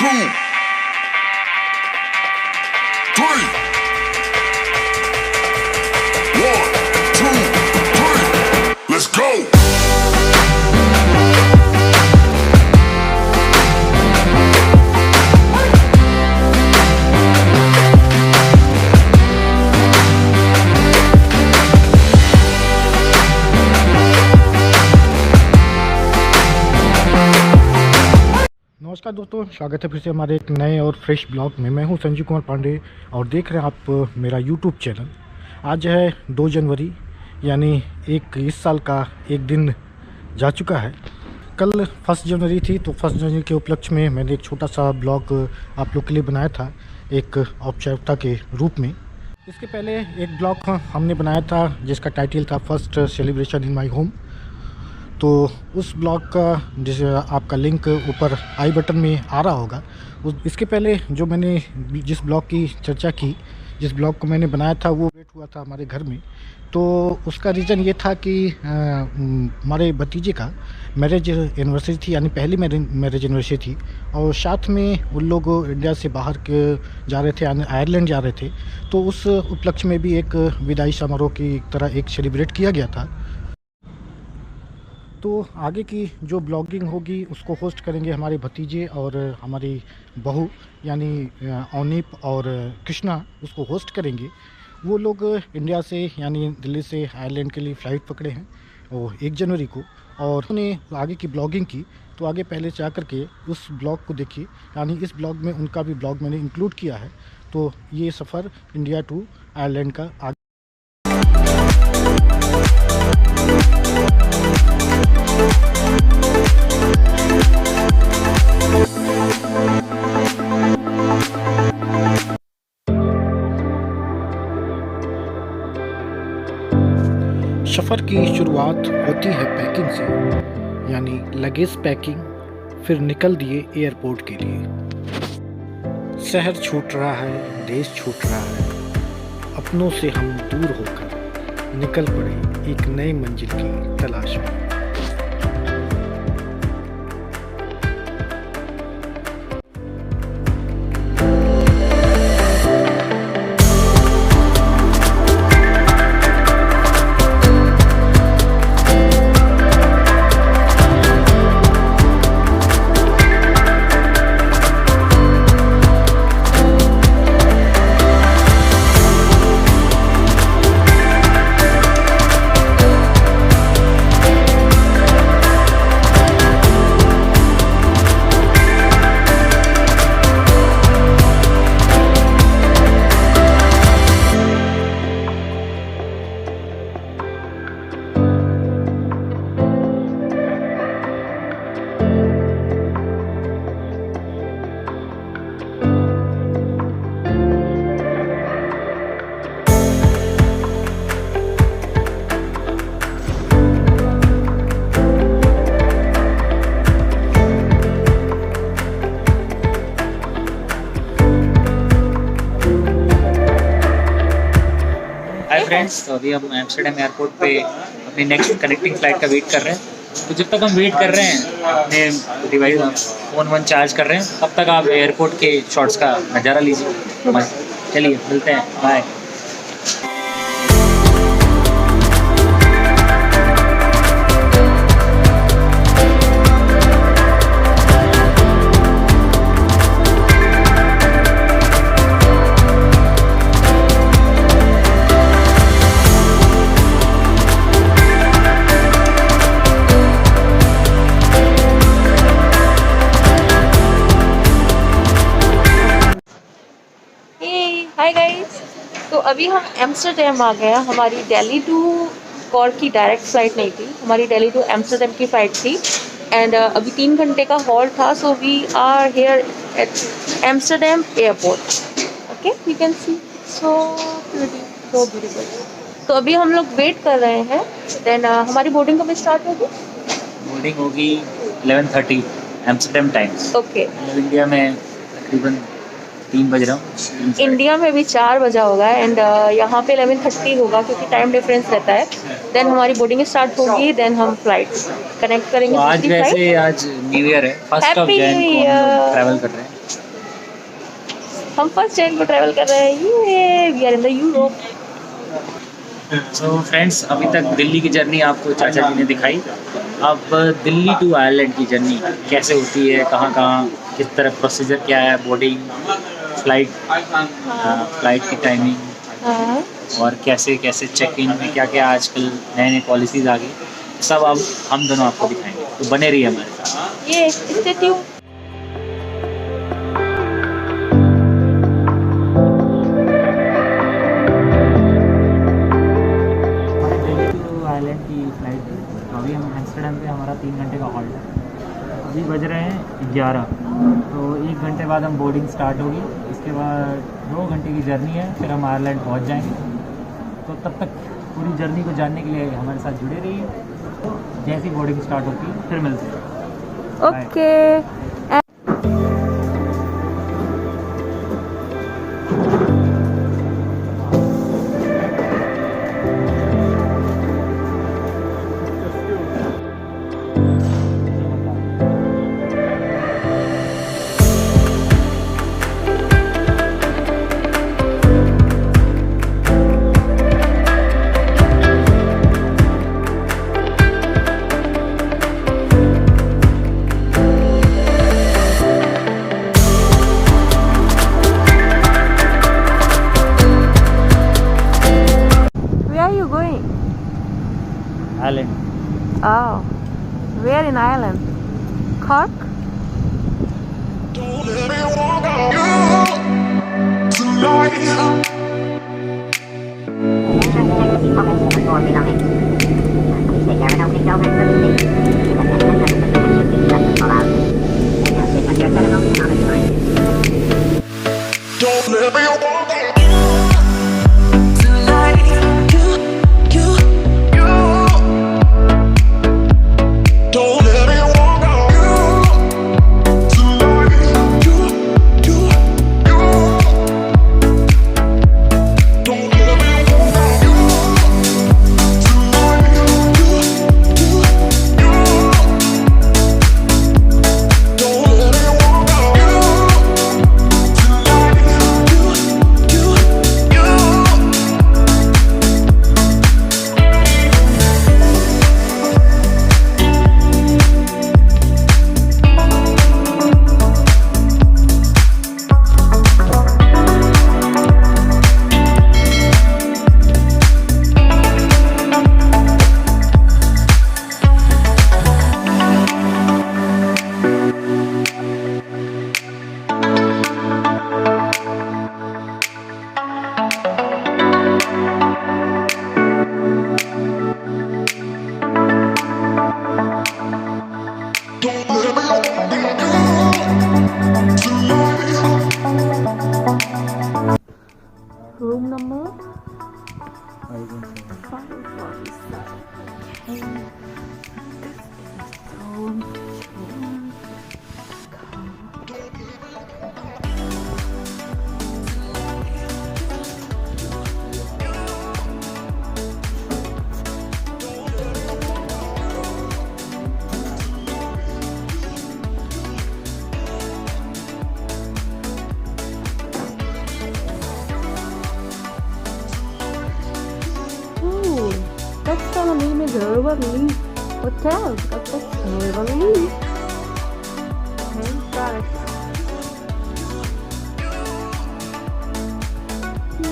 Let's go. नमस्कार दोस्तों, स्वागत है फिर से हमारे एक नए और फ्रेश ब्लॉग में। मैं हूं संजीव कुमार पांडे और देख रहे हैं आप मेरा यूट्यूब चैनल। आज है 2 जनवरी, यानी इस साल का एक दिन जा चुका है। कल 1 जनवरी थी, तो 1 जनवरी के उपलक्ष्य में मैंने एक छोटा सा ब्लॉग आप लोग के लिए बनाया था, एक औपचारिकता के रूप में। इसके पहले एक ब्लॉग हमने बनाया था जिसका टाइटल था first celebration in my home. तो उस ब्लॉग का जिस आपका लिंक ऊपर आई बटन में आ रहा होगा। इसके पहले जो मैंने जिस ब्लॉग की चर्चा की, जिस ब्लॉग को मैंने बनाया था, वो वेट हुआ था हमारे घर में। तो उसका रीज़न ये था कि हमारे भतीजे का मैरिज एनिवर्सरी थी, यानी पहली मैरिज एनिवर्सरी थी। और साथ में उन लोग इंडिया से बाहर के जा रहे थे, यानी आयरलैंड जा रहे थे। तो उस उपलक्ष्य में भी एक विदाई समारोह की तरह एक सेलिब्रेट किया गया था। तो आगे की जो ब्लॉगिंग होगी उसको होस्ट करेंगे हमारे भतीजे और हमारी बहू, यानी औनीप और कृष्णा उसको होस्ट करेंगे। वो लोग इंडिया से, यानी दिल्ली से आयरलैंड के लिए फ़्लाइट पकड़े हैं वो 1 जनवरी को, और उन्होंने आगे की ब्लॉगिंग की। तो आगे पहले से आकर के उस ब्लॉग को देखिए, यानी इस ब्लॉग में उनका भी ब्लॉग मैंने इंक्लूड किया है। तो ये सफ़र इंडिया टू आयरलैंड का आगे सफ़र की शुरुआत होती है पैकिंग से, यानी लगेज पैकिंग। फिर निकल दिए एयरपोर्ट के लिए। शहर छूट रहा है, देश छूट रहा है, अपनों से हम दूर होकर निकल पड़े एक नई मंजिल की तलाश में। हाय फ्रेंड्स, तो अभी हम एम्स्टर्डम एयरपोर्ट पे अपनी नेक्स्ट कनेक्टिंग फ़्लाइट का वेट कर रहे हैं। तो जब तक हम वेट कर रहे हैं, अपने डिवाइस फ़ोन चार्ज कर रहे हैं, तब तक आप एयरपोर्ट के शॉट्स का नज़ारा लीजिए। चलिए मिलते हैं, बाय। हाय गाइस, तो अभी हम एम्स्टर्डम आ गए हैं। हमारी दिल्ली टू कॉर्क की डायरेक्ट फ़्लाइट नहीं थी, हमारी दिल्ली टू एम्स्टर्डम की फ़्लाइट थी। एंड अभी 3 घंटे का हॉल्ट था। So we are here at Amsterdam airport. Okay, you can see so beautiful. तो अभी हम लोग वेट कर रहे हैं। देन हमारी बोर्डिंग कब स्टार्ट होगी? बोर्डिंग होगी 11:30 एम्स्टर्डम टाइम। ओके, इंडिया में तकरीबन 3 बज रहा हूँ। इंडिया में भी 4 बजा होगा एंड यहाँ पे 11:30 होगा क्योंकि टाइम डिफरेंस रहता है। देन हमारी बोर्डिंग स्टार्ट होगी, देन हम फ्लाइट कनेक्ट करेंगे। तो आज वैसे आज न्यू ईयर है, 1 जनवरी को हम ट्रैवल कर रहे हैं। हम फर्स्ट टाइम को ट्रैवल कर रहे हैं, ये we are in the Europe. So friends, अभी तक दिल्ली की जर्नी आपको चाचा जी ने दिखाई। अब दिल्ली टू आयरलैंड की जर्नी कैसे होती है, कहाँ कहाँ किस तरह प्रोसीजर क्या है, बोर्डिंग, फ्लाइट की टाइमिंग, हाँ और कैसे कैसे चेक इन में क्या क्या आजकल नए नए पॉलिसीज़ आ गई, सब अब हम दोनों आपको दिखाएंगे, तो बने रहिए हमारे साथ। ये स्टे ट्यून्ड। आइलैंड की फ्लाइट है, तो अभी हम एम्स्टर्डम पे, हमारा 3 घंटे का हॉल्ट है। अभी बज रहे हैं 11, तो 1 घंटे बाद हम बोर्डिंग स्टार्ट होगी। इसके बाद 2 घंटे की जर्नी है, फिर हम आयरलैंड पहुंच जाएंगे। तो तब तक पूरी जर्नी को जानने के लिए हमारे साथ जुड़े रहिए। जैसी बोर्डिंग स्टार्ट होती है फिर मिलते हैं। Okay. Where are you going? Ireland. Oh, where in Ireland? Cork? Room number 547. This is room. Ooh, that's the name is Riverly Hotel. That's Riverly. Thank God.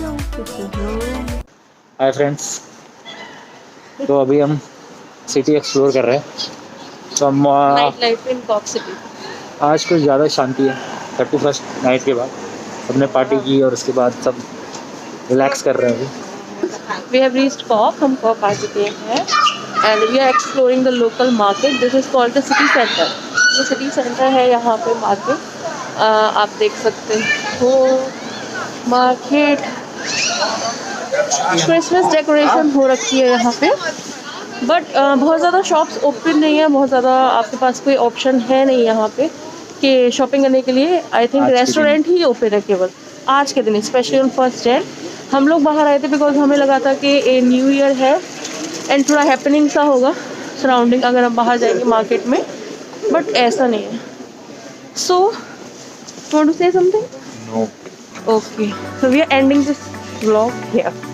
No, this is no room. Hi friends, तो अभी हम city explore कर रहे हैं। तो हम Night life in Cork City. आज कुछ ज़्यादा शांति है। 31st नाइट के बाद सबने पार्टी की और उसके बाद सब रिलैक्स कर रहे हैं अभी। We have reached Cork. हम Cork आ चुके हैं and we are exploring the local market. This is called the city center. जो city center है यहाँ पे market आप देख सकते हो। मार्केट क्रिसमस डेकोरेशन हो रखी है यहाँ पे, बट बहुत ज़्यादा शॉप्स ओपन नहीं है, बहुत ज़्यादा आपके पास कोई ऑप्शन है नहीं यहाँ पे कि शॉपिंग करने के लिए। I think restaurant he open है केवल आज के दिन, स्पेशली ऑन 1st Jan। हम लोग बाहर आए थे बिकॉज हमें लगा था कि ए न्यू ईयर है एंड थोड़ा हैपनिंग सा होगा सराउंडिंग अगर हम बाहर जाएंगे मार्केट में, बट ऐसा नहीं है। So want to say something? No, Okay, so we are ending this vlog here.